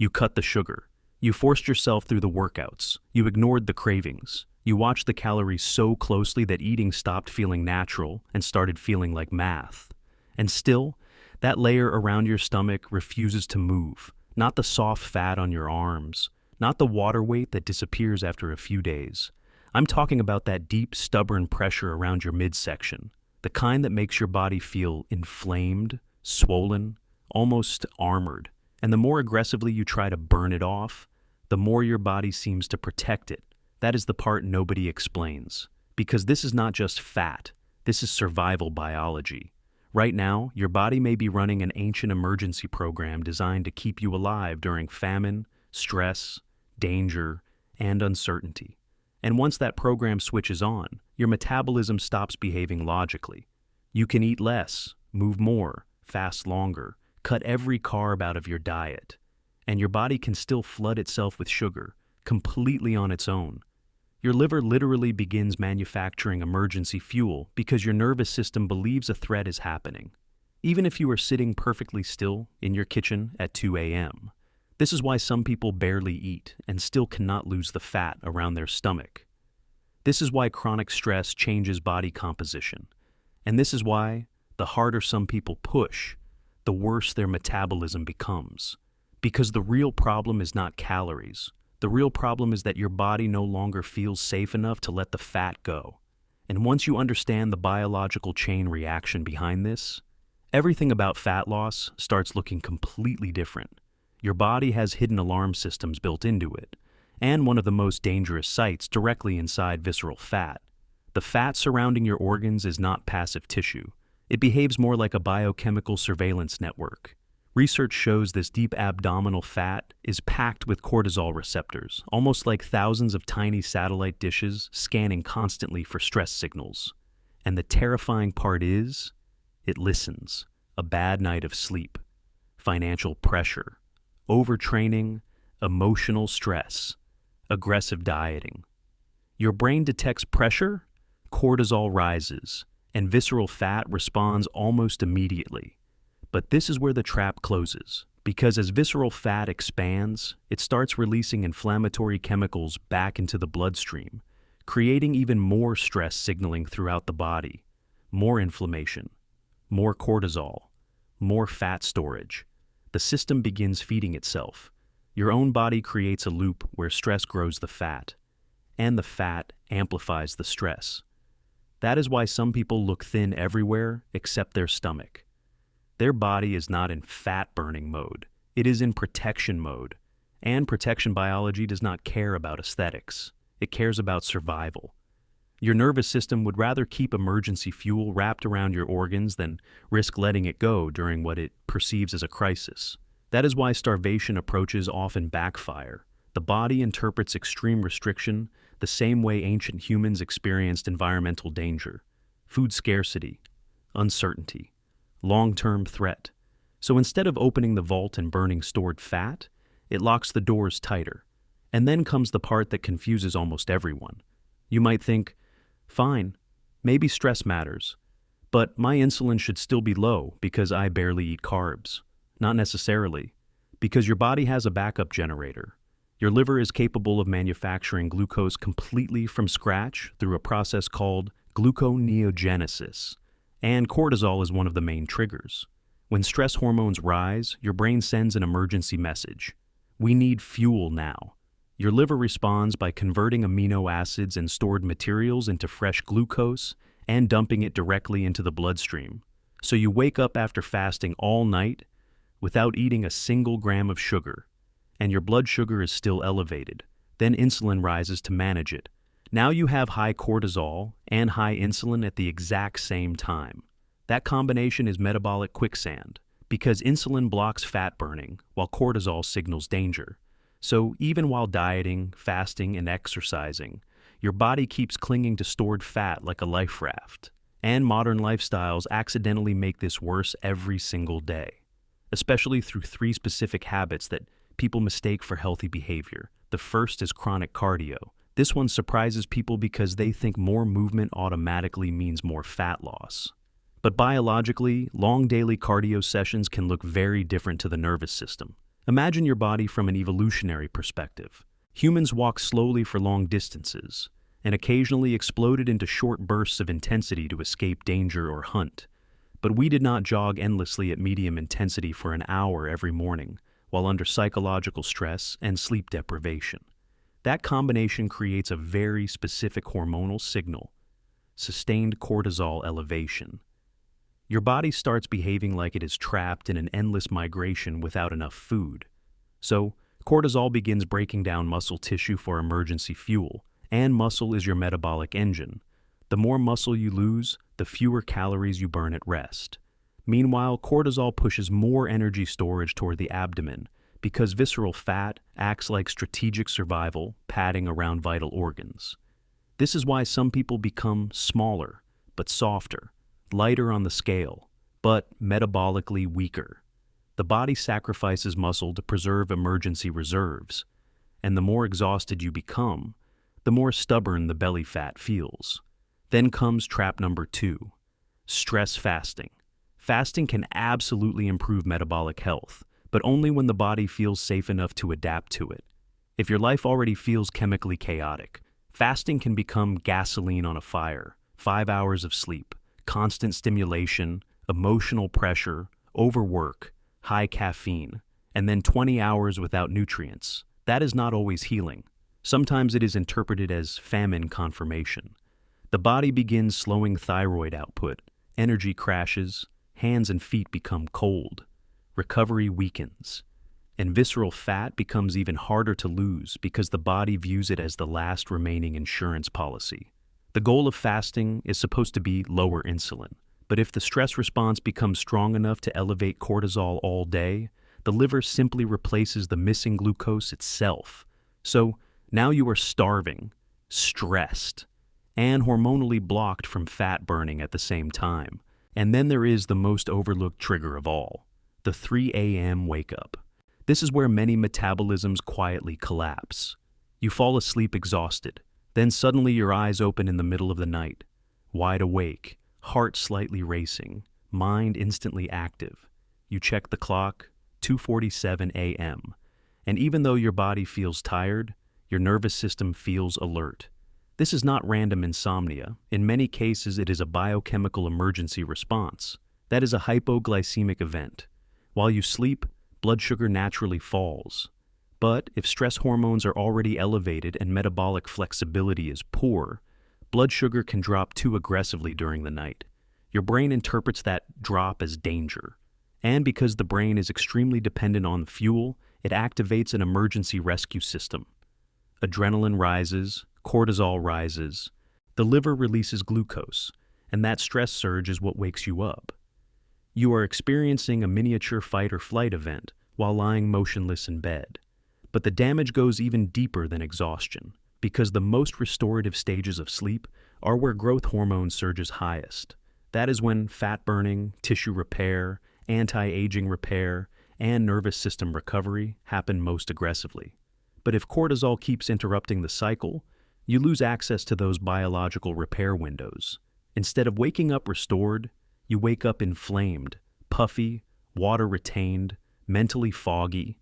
You cut the sugar. You forced yourself through the workouts. You ignored the cravings. You watched the calories so closely that eating stopped feeling natural and started feeling like math. And still, that layer around your stomach refuses to move. Not the soft fat on your arms, not the water weight that disappears after a few days. I'm talking about that deep, stubborn pressure around your midsection, the kind that makes your body feel inflamed, swollen, almost armored. And the more aggressively you try to burn it off, the more your body seems to protect it. That is the part nobody explains. Because this is not just fat, this is survival biology. Right now, your body may be running an ancient emergency program designed to keep you alive during famine, stress, danger, and uncertainty. And once that program switches on, your metabolism stops behaving logically. You can eat less, move more, fast longer, cut every carb out of your diet, and your body can still flood itself with sugar, completely on its own. Your liver literally begins manufacturing emergency fuel because your nervous system believes a threat is happening, even if you are sitting perfectly still in your kitchen at 2 a.m. This is why some people barely eat and still cannot lose the fat around their stomach. This is why chronic stress changes body composition. And this is why the harder some people push, the worse their metabolism becomes. Because the real problem is not calories. The real problem is that your body no longer feels safe enough to let the fat go. And once you understand the biological chain reaction behind this, everything about fat loss starts looking completely different. Your body has hidden alarm systems built into it, and one of the most dangerous sites directly inside visceral fat. The fat surrounding your organs is not passive tissue. It behaves more like a biochemical surveillance network. Research shows this deep abdominal fat is packed with cortisol receptors, almost like thousands of tiny satellite dishes scanning constantly for stress signals. And the terrifying part is, it listens. A bad night of sleep, financial pressure, overtraining, emotional stress, aggressive dieting. Your brain detects pressure, cortisol rises, and visceral fat responds almost immediately. But this is where the trap closes, because as visceral fat expands, it starts releasing inflammatory chemicals back into the bloodstream, creating even more stress signaling throughout the body, more inflammation, more cortisol, more fat storage. The system begins feeding itself. Your own body creates a loop where stress grows the fat, and the fat amplifies the stress. That is why some people look thin everywhere except their stomach. Their body is not in fat-burning mode. It is in protection mode. And protection biology does not care about aesthetics. It cares about survival. Your nervous system would rather keep emergency fuel wrapped around your organs than risk letting it go during what it perceives as a crisis. That is why starvation approaches often backfire. The body interprets extreme restriction the same way ancient humans experienced environmental danger, food scarcity, uncertainty, long-term threat. So instead of opening the vault and burning stored fat, it locks the doors tighter. And then comes the part that confuses almost everyone. You might think, fine, maybe stress matters, but my insulin should still be low because I barely eat carbs. Not necessarily, because your body has a backup generator. Your liver is capable of manufacturing glucose completely from scratch through a process called gluconeogenesis. And cortisol is one of the main triggers. When stress hormones rise, your brain sends an emergency message. We need fuel now. Your liver responds by converting amino acids and stored materials into fresh glucose and dumping it directly into the bloodstream. So you wake up after fasting all night without eating a single gram of sugar, and your blood sugar is still elevated. Then insulin rises to manage it. Now you have high cortisol and high insulin at the exact same time. That combination is metabolic quicksand, because insulin blocks fat burning while cortisol signals danger. So even while dieting, fasting, and exercising, your body keeps clinging to stored fat like a life raft. And modern lifestyles accidentally make this worse every single day, especially through 3 specific habits that people mistake for healthy behavior. The first is chronic cardio. This one surprises people because they think more movement automatically means more fat loss. But biologically, long daily cardio sessions can look very different to the nervous system. Imagine your body from an evolutionary perspective. Humans walk slowly for long distances, and occasionally exploded into short bursts of intensity to escape danger or hunt. But we did not jog endlessly at medium intensity for an hour every morning, while under psychological stress and sleep deprivation. That combination creates a very specific hormonal signal: sustained cortisol elevation. Your body starts behaving like it is trapped in an endless migration without enough food. So, cortisol begins breaking down muscle tissue for emergency fuel, and muscle is your metabolic engine. The more muscle you lose, the fewer calories you burn at rest. Meanwhile, cortisol pushes more energy storage toward the abdomen because visceral fat acts like strategic survival padding around vital organs. This is why some people become smaller, but softer, lighter on the scale, but metabolically weaker. The body sacrifices muscle to preserve emergency reserves, and the more exhausted you become, the more stubborn the belly fat feels. Then comes trap number 2, stress fasting. Fasting can absolutely improve metabolic health, but only when the body feels safe enough to adapt to it. If your life already feels chemically chaotic, fasting can become gasoline on a fire. 5 hours of sleep, constant stimulation, emotional pressure, overwork, high caffeine, and then 20 hours without nutrients. That is not always healing. Sometimes it is interpreted as famine confirmation. The body begins slowing thyroid output, energy crashes, hands and feet become cold, recovery weakens, and visceral fat becomes even harder to lose because the body views it as the last remaining insurance policy. The goal of fasting is supposed to be lower insulin, but if the stress response becomes strong enough to elevate cortisol all day, the liver simply replaces the missing glucose itself. So now you are starving, stressed, and hormonally blocked from fat burning at the same time. And then there is the most overlooked trigger of all, the 3 a.m. wake up. This is where many metabolisms quietly collapse. You fall asleep exhausted. Then suddenly your eyes open in the middle of the night, wide awake, heart slightly racing, mind instantly active. You check the clock, 2:47 a.m., and even though your body feels tired, your nervous system feels alert. This is not random insomnia. In many cases, it is a biochemical emergency response. That is a hypoglycemic event. While you sleep, blood sugar naturally falls. But if stress hormones are already elevated and metabolic flexibility is poor, blood sugar can drop too aggressively during the night. Your brain interprets that drop as danger. And because the brain is extremely dependent on fuel, it activates an emergency rescue system. Adrenaline rises, cortisol rises, the liver releases glucose, and that stress surge is what wakes you up. You are experiencing a miniature fight or flight event while lying motionless in bed. But the damage goes even deeper than exhaustion, because the most restorative stages of sleep are where growth hormone surges highest. That is when fat burning, tissue repair, anti-aging repair, and nervous system recovery happen most aggressively. But if cortisol keeps interrupting the cycle, you lose access to those biological repair windows. Instead of waking up restored, you wake up inflamed, puffy, water-retained, mentally foggy,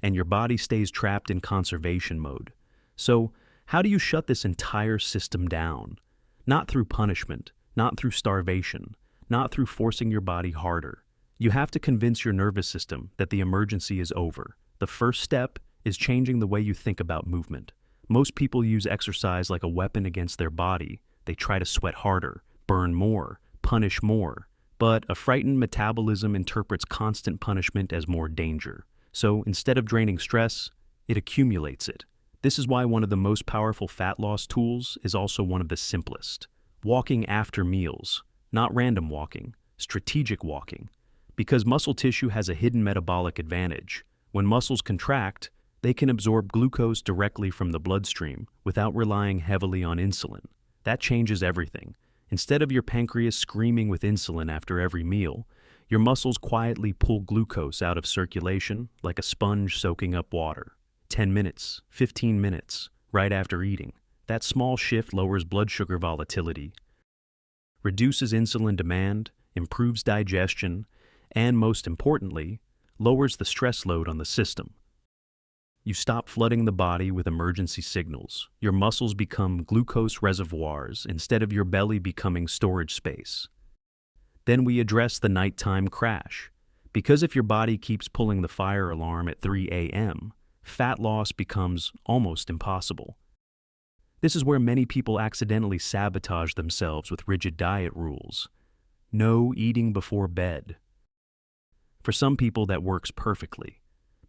and your body stays trapped in conservation mode. So, how do you shut this entire system down? Not through punishment, not through starvation, not through forcing your body harder. You have to convince your nervous system that the emergency is over. The first step is changing the way you think about movement. Most people use exercise like a weapon against their body. They try to sweat harder, burn more, punish more. But a frightened metabolism interprets constant punishment as more danger. So instead of draining stress, it accumulates it. This is why one of the most powerful fat loss tools is also one of the simplest. Walking after meals, not random walking, strategic walking. Because muscle tissue has a hidden metabolic advantage. When muscles contract, they can absorb glucose directly from the bloodstream without relying heavily on insulin. That changes everything. Instead of your pancreas screaming with insulin after every meal, your muscles quietly pull glucose out of circulation like a sponge soaking up water. 10 minutes, 15 minutes, right after eating. That small shift lowers blood sugar volatility, reduces insulin demand, improves digestion, and most importantly, lowers the stress load on the system. You stop flooding the body with emergency signals. Your muscles become glucose reservoirs instead of your belly becoming storage space. Then we address the nighttime crash. Because if your body keeps pulling the fire alarm at 3 a.m., fat loss becomes almost impossible. This is where many people accidentally sabotage themselves with rigid diet rules. No eating before bed. For some people that works perfectly.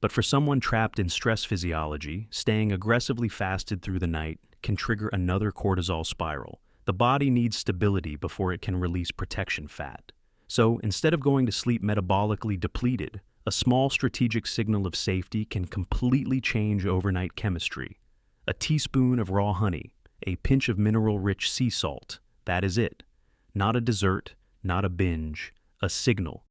But for someone trapped in stress physiology, staying aggressively fasted through the night can trigger another cortisol spiral. The body needs stability before it can release protection fat. So instead of going to sleep metabolically depleted, a small strategic signal of safety can completely change overnight chemistry. A teaspoon of raw honey, a pinch of mineral-rich sea salt, that is it. Not a dessert, not a binge, a signal.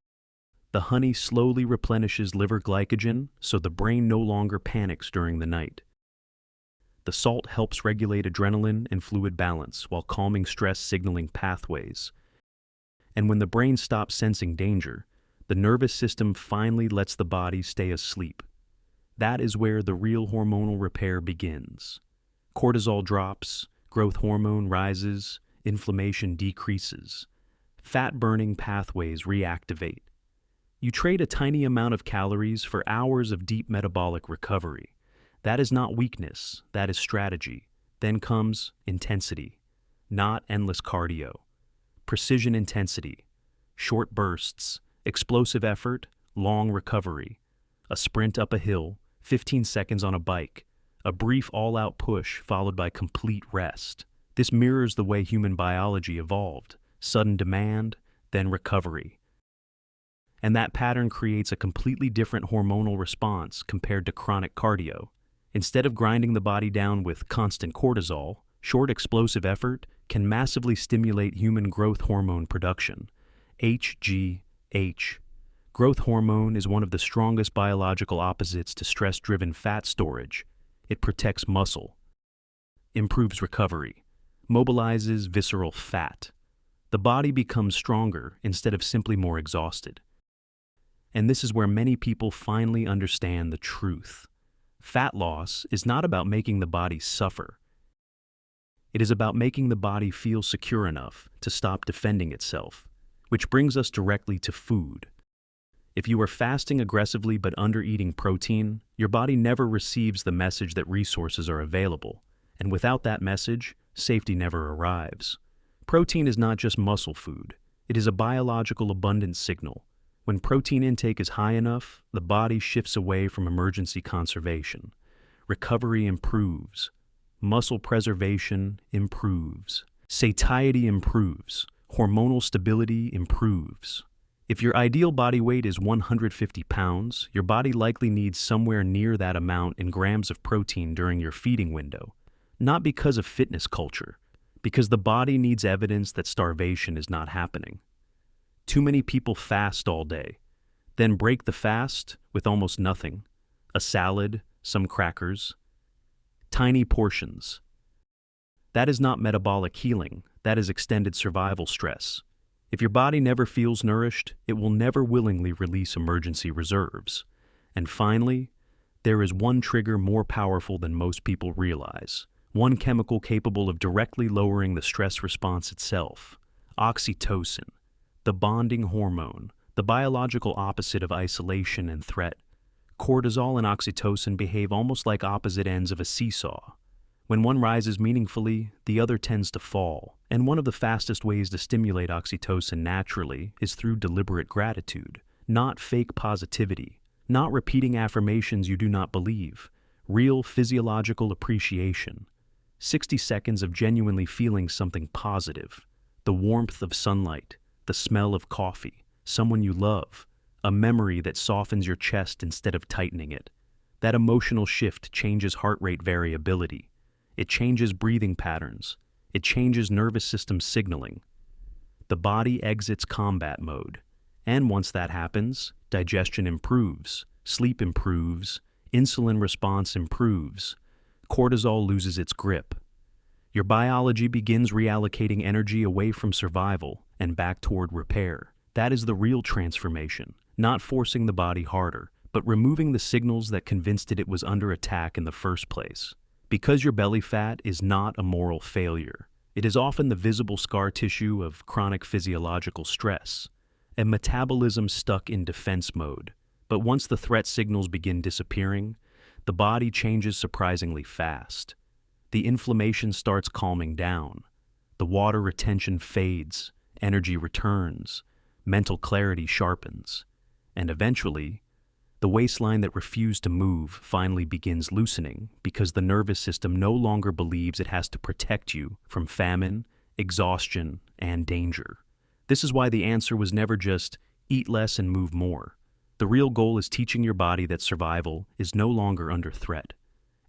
The honey slowly replenishes liver glycogen, so the brain no longer panics during the night. The salt helps regulate adrenaline and fluid balance while calming stress signaling pathways. And when the brain stops sensing danger, the nervous system finally lets the body stay asleep. That is where the real hormonal repair begins. Cortisol drops, growth hormone rises, inflammation decreases. Fat-burning pathways reactivate. You trade a tiny amount of calories for hours of deep metabolic recovery. That is not weakness, that is strategy. Then comes intensity, not endless cardio. Precision intensity, short bursts, explosive effort, long recovery. A sprint up a hill, 15 seconds on a bike, a brief all-out push followed by complete rest. This mirrors the way human biology evolved, sudden demand, then recovery. And that pattern creates a completely different hormonal response compared to chronic cardio. Instead of grinding the body down with constant cortisol, short explosive effort can massively stimulate human growth hormone production, HGH. Growth hormone is one of the strongest biological opposites to stress-driven fat storage. It protects muscle, improves recovery, mobilizes visceral fat. The body becomes stronger instead of simply more exhausted. And this is where many people finally understand the truth. Fat loss is not about making the body suffer. It is about making the body feel secure enough to stop defending itself, which brings us directly to food. If you are fasting aggressively but under-eating protein, your body never receives the message that resources are available, and without that message, safety never arrives. Protein is not just muscle food. It is a biological abundance signal. When protein intake is high enough, the body shifts away from emergency conservation. Recovery improves. Muscle preservation improves. Satiety improves. Hormonal stability improves. If your ideal body weight is 150 pounds, your body likely needs somewhere near that amount in grams of protein during your feeding window. Not because of fitness culture, because the body needs evidence that starvation is not happening. Too many people fast all day, then break the fast with almost nothing. A salad, some crackers, tiny portions. That is not metabolic healing, that is extended survival stress. If your body never feels nourished, it will never willingly release emergency reserves. And finally, there is one trigger more powerful than most people realize. One chemical capable of directly lowering the stress response itself. Oxytocin. The bonding hormone, the biological opposite of isolation and threat. Cortisol and oxytocin behave almost like opposite ends of a seesaw. When one rises meaningfully, the other tends to fall, and one of the fastest ways to stimulate oxytocin naturally is through deliberate gratitude, not fake positivity, not repeating affirmations you do not believe, real physiological appreciation. 60 seconds of genuinely feeling something positive, the warmth of sunlight, the smell of coffee, someone you love, a memory that softens your chest instead of tightening it. That emotional shift changes heart rate variability. It changes breathing patterns. It changes nervous system signaling. The body exits combat mode. And once that happens, digestion improves, sleep improves, insulin response improves, cortisol loses its grip. Your biology begins reallocating energy away from survival and back toward repair. That is the real transformation, not forcing the body harder, but removing the signals that convinced it was under attack in the first place. Because your belly fat is not a moral failure, it is often the visible scar tissue of chronic physiological stress, a metabolism stuck in defense mode. But once the threat signals begin disappearing, the body changes surprisingly fast. The inflammation starts calming down, the water retention fades, energy returns, mental clarity sharpens, and eventually, the waistline that refused to move finally begins loosening because the nervous system no longer believes it has to protect you from famine, exhaustion, and danger. This is why the answer was never just eat less and move more. The real goal is teaching your body that survival is no longer under threat.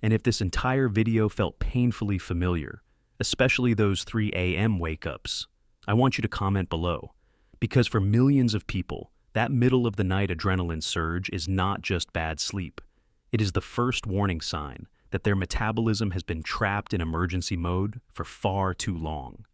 And if this entire video felt painfully familiar, especially those 3 a.m. wake-ups, I want you to comment below. Because for millions of people, that middle-of-the-night adrenaline surge is not just bad sleep. It is the first warning sign that their metabolism has been trapped in emergency mode for far too long.